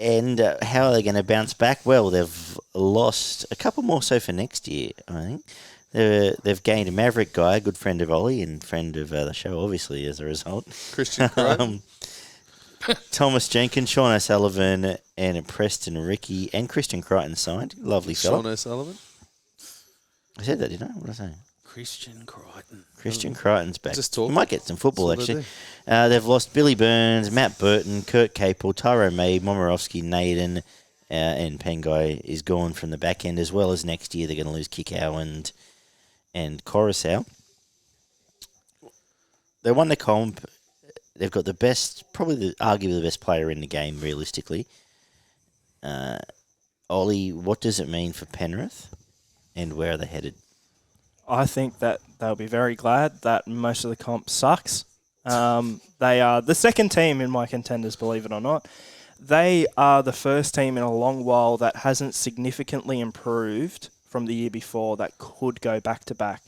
And how are they going to bounce back? Well, they've lost a couple more so for next year, I think. They've gained a Maverick guy, a good friend of Ollie and friend of the show, obviously, as a result. Christian Crichton. Thomas Jenkins, Sean O'Sullivan, and Preston Ricky, and Christian Crichton signed. Lovely fella. Sean O'Sullivan. I said that, didn't I? What did I say? Christian Crichton. Christian Crichton's back. Just talk. He might get some football, That's what actually. They've lost Billy Burns, Matt Burton, Kurt Capel, Tyro May, Momorowski, Naden, and Pengai is gone from the back end, as well as next year they're going to lose Kikau and Coruscant. They won the comp. They've got the best, arguably the best player in the game, realistically. Ollie, what does it mean for Penrith, and where are they headed? I think that they'll be very glad that most of the comp sucks. They are the second team in my contenders, believe it or not. They are the first team in a long while that hasn't significantly improved from the year before that could go back-to-back.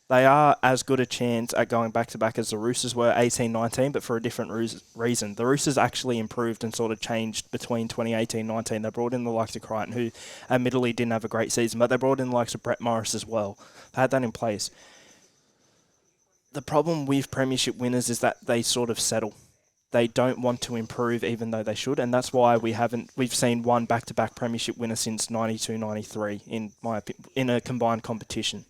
They are as good a chance at going back-to-back as the Roosters were 18-19, but for a different reason. The Roosters actually improved and sort of changed between 2018-19. They brought in the likes of Crichton, who admittedly didn't have a great season, but they brought in the likes of Brett Morris as well. They had that in place. The problem with premiership winners is that they sort of settle. They don't want to improve even though they should, and that's why we've seen one back-to-back premiership winner since 92-93 in a combined competition.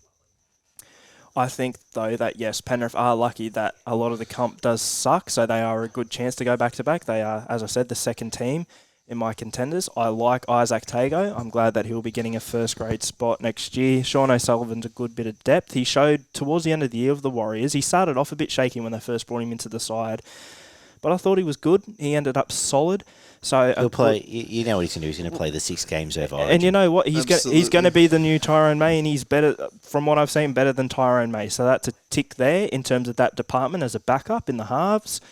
I think, though, that, yes, Penrith are lucky that a lot of the comp does suck, so they are a good chance to go back-to-back. They are, as I said, the second team in my contenders. I like Isaac Tago. I'm glad that he'll be getting a first-grade spot next year. Sean O'Sullivan's a good bit of depth. He showed towards the end of the year of the Warriors. He started off a bit shaky when they first brought him into the side, but I thought he was good. He ended up solid. So He'll play. You know what he's going to do. He's going to play the 6 games over Origin. And you know what? He's going to be the new Tyrone May, and he's better, from what I've seen, better than Tyrone May. So that's a tick there in terms of that department as a backup in the halves.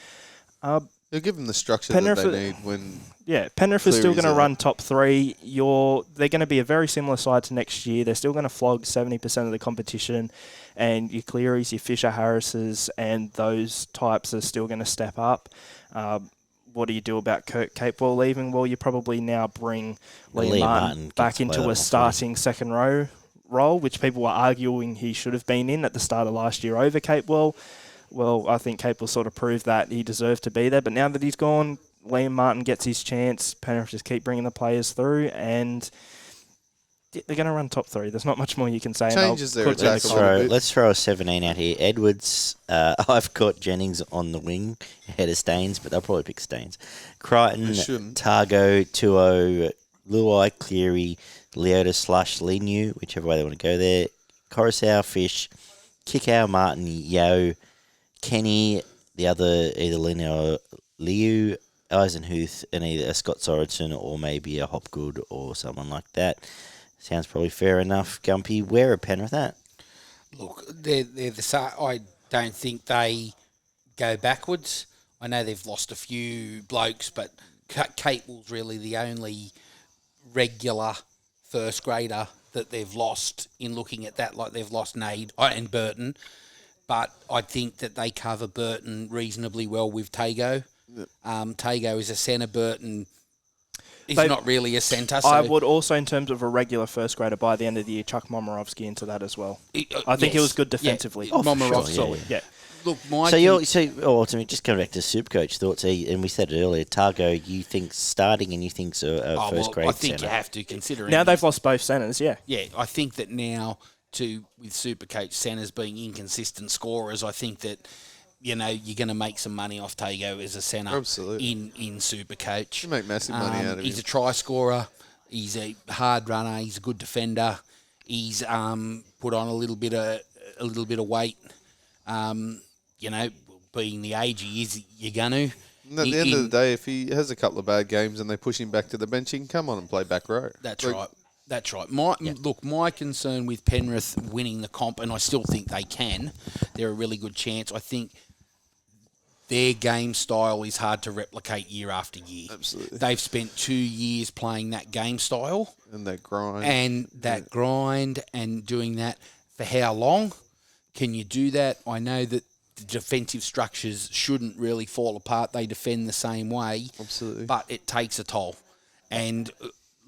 You'll give them the structure that they need when... Yeah, Penrith is still going to run top 3. They're going to be a very similar side to next year. They're still going to flog 70% of the competition, and your Clearys, your Fisher Harrises, and those types are still going to step up. What do you do about Kurt Capewell leaving? Well, you probably now bring Liam Martin back into a starting second row role, which people were arguing he should have been in at the start of last year over Capewell. Well, I think Capewell sort of proved that he deserved to be there, but now that he's gone, Liam Martin gets his chance. Penrith just keep bringing the players through, and they're going to run top 3. There's not much more you can say. Changes their attack a little bit. Let's throw a 17 out here. Edwards, I've got Jennings on the wing ahead of Staines, but they'll probably pick Staines. Crichton, Targo, Tuo, Luai, Cleary, Leota / Linu, whichever way they want to go there. Coruscant, Fish, Kikau, Martin, Yeo, Kenny, the other either Linu or Liu, Eisenhuth, and either a Scott Sorensen or maybe a Hopgood or someone like that. Sounds probably fair enough. Gumpy, where are Penrith at? Look, they're the I don't think they go backwards. I know they've lost a few blokes, but Capewell's really the only regular first grader that they've lost in looking at that. Like they've lost Nade and Burton, but I think that they cover Burton reasonably well with Tago. Tago is a centre. Burton is not really a centre. So I would also, in terms of a regular first grader, by the end of the year, chuck Momorowski into that as well. I think he was good defensively. Yeah. Momorowski, solid. Yeah. Look, ultimately, just going back to Supercoach thoughts, and we said it earlier, Targo, you think starting and you think a first grade I think centre. you have to consider it. Now they've lost both centres, yeah. Yeah, I think that now, with Supercoach centres being inconsistent scorers, I think that you're going to make some money off Tago as a centre in Supercoach. You make massive money out of him. He's a try scorer. He's a hard runner. He's a good defender. He's put on a little bit of weight. Being the age he is, you're going to. And at the end of the day, if he has a couple of bad games and they push him back to the bench, he can come on and play back row. That's right. That's right. My concern with Penrith winning the comp, and I still think they can, they're a really good chance. I think their game style is hard to replicate year after year. Absolutely. They've spent 2 years playing that game style. And that grind. And doing that for how long? Can you do that? I know that the defensive structures shouldn't really fall apart. They defend the same way. Absolutely. But it takes a toll. And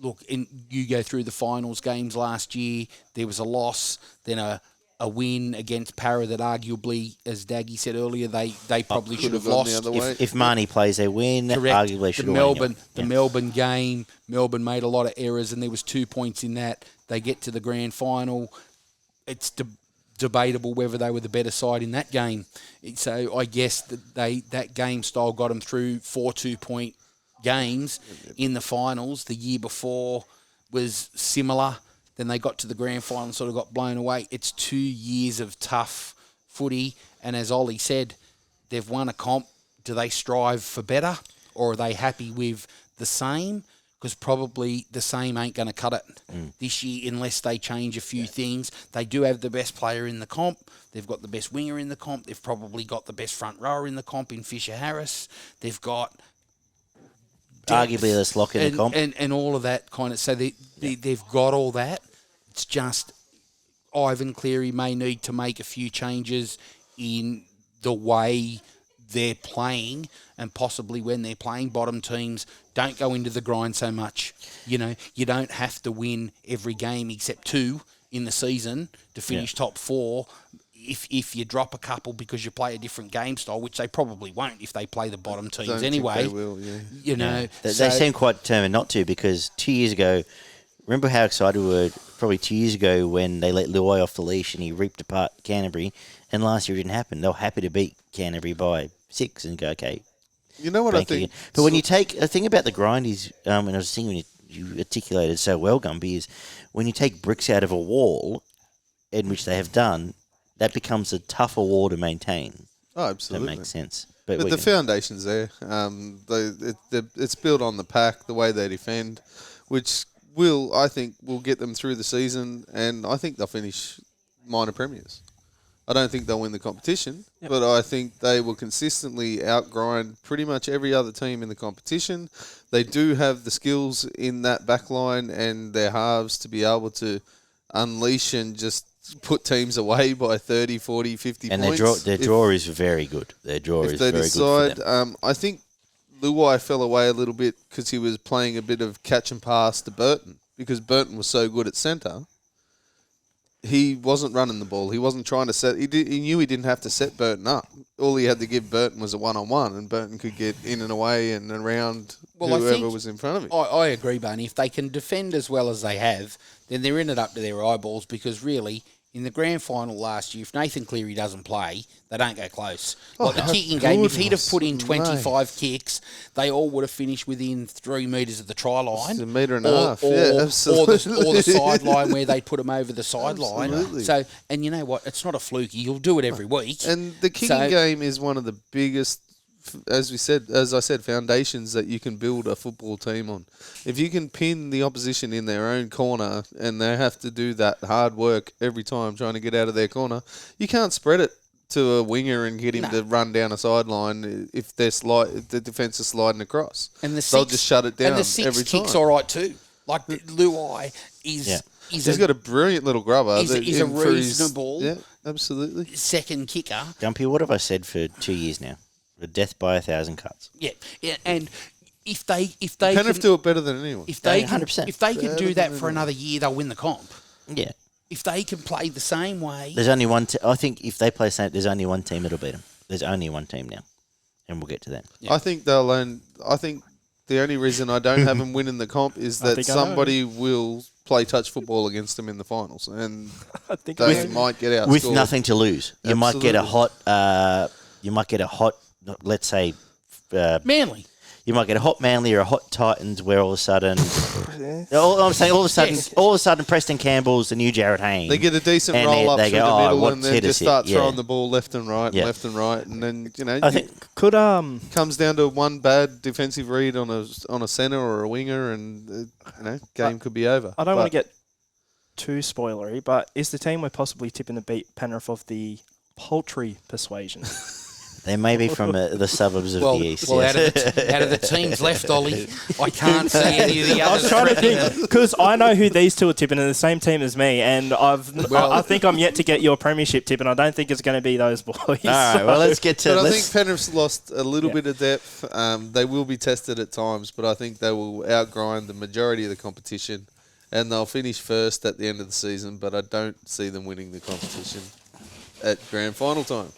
look, you go through the finals games last year, there was a loss, then a win against Para that arguably, as Daggy said earlier, they probably should have lost. If Marnie plays, they win. Correct. Arguably should have won. The Melbourne game, Melbourne made a lot of errors, and there was 2 points in that. They get to the grand final. It's debatable whether they were the better side in that game. So I guess that game style got them through 4 2-point games in the finals. The year before was similar. Then they got to the grand final and sort of got blown away. It's 2 years of tough footy. And as Ollie said, they've won a comp. Do they strive for better, or are they happy with the same? Because probably the same ain't going to cut it this year unless they change a few things. They do have the best player in the comp. They've got the best winger in the comp. They've probably got the best front rower in the comp in Fisher Harris. They've got arguably the lock in the comp. And all of that kind of... So they've got all that. It's just Ivan Cleary may need to make a few changes in the way they're playing, and possibly when they're playing bottom teams, don't go into the grind so much. You know, you don't have to win every game except 2 in the season to finish top 4. If you drop a couple because you play a different game style, which they probably won't if they play the bottom teams anyway. They will, You know, they seem quite determined not to, because 2 years ago, remember how excited we were probably 2 years ago when they let Luai off the leash and he ripped apart Canterbury, and last year it didn't happen. They were happy to beat Canterbury by 6 and go, okay. You know what I think? But when you take... The thing about the grind is, and I was thinking you articulated so well, Gumby, is when you take bricks out of a wall, in which they have done, that becomes a tougher wall to maintain. Oh, absolutely. That makes sense. But the foundation's there. It's built on the pack, the way they defend, which I think will get them through the season, and I think they'll finish minor premiers. I don't think they'll win the competition, but I think they will consistently outgrind pretty much every other team in the competition. They do have the skills in that backline and their halves to be able to unleash and just put teams away by 30, 40, 50 and points. And their draw is very good. Their draw is very good for them. I think Luai fell away a little bit because he was playing a bit of catch and pass to Burton, because Burton was so good at centre. He wasn't running the ball. He wasn't trying to set... He knew he didn't have to set Burton up. All he had to give Burton was a one-on-one, and Burton could get in and away and around whoever was in front of him. I agree, Barney. If they can defend as well as they have, then they're in it up to their eyeballs, because really, in the grand final last year, if Nathan Cleary doesn't play, they don't go close. Like the kicking game, if he'd have put in 25 kicks, they all would have finished within 3 metres of the try line. It's a metre and a half. Absolutely. Or the sideline where they put him over the sideline. Absolutely. So, and you know what? It's not a fluky. You'll do it every week. And the kicking game is one of the biggest, as I said, foundations that you can build a football team on. If you can pin the opposition in their own corner and they have to do that hard work every time trying to get out of their corner, you can't spread it to a winger and get him to run down a sideline if the defence is sliding across. And they'll just shut it down every time. And the 6 kicks all right too. Like Luai is... He's got a brilliant little grubber. He's a reasonable absolutely. second kicker. Gumpy, what have I said for 2 years now? The death by 1,000 cuts. Yeah, and if they Penrith do it better than anyone. If they 100%. If they can do that for another year, they'll win the comp. Yeah. If they can play the same way, there's only one. I think if they play the same, there's only one team that'll beat them. There's only one team now, and we'll get to that. Yeah. I think they'll learn. I think the only reason I don't have them winning the comp is that somebody will play touch football against them in the finals, and they might get out with nothing to lose. You Absolutely. might get a hot. Let's say Manly. You might get a hot Manly or a hot Titans, where all of a sudden, all of a sudden, Preston Campbell's the new Jared Hayne. They get a decent roll up through the middle, and then just start throwing the ball left and right, and then I think comes down to one bad defensive read on a centre or a winger, and game could be over. I don't want to get too spoilery, but is the team we're possibly tipping to beat Penrith of the poultry persuasion? They may be from the suburbs of Well, the east. well, yes. out of the teams left, Ollie, I can't see any of the I was others. trying to threatening think them. because I know who these two are tipping, and the same team as me. And I think I'm yet to get your premiership tip, and I don't think it's going to be those boys. All right, well, let's get to. But I think Penrith's lost a little bit of depth. They will be tested at times, but I think they will outgrind the majority of the competition, and they'll finish first at the end of the season. But I don't see them winning the competition at grand final time.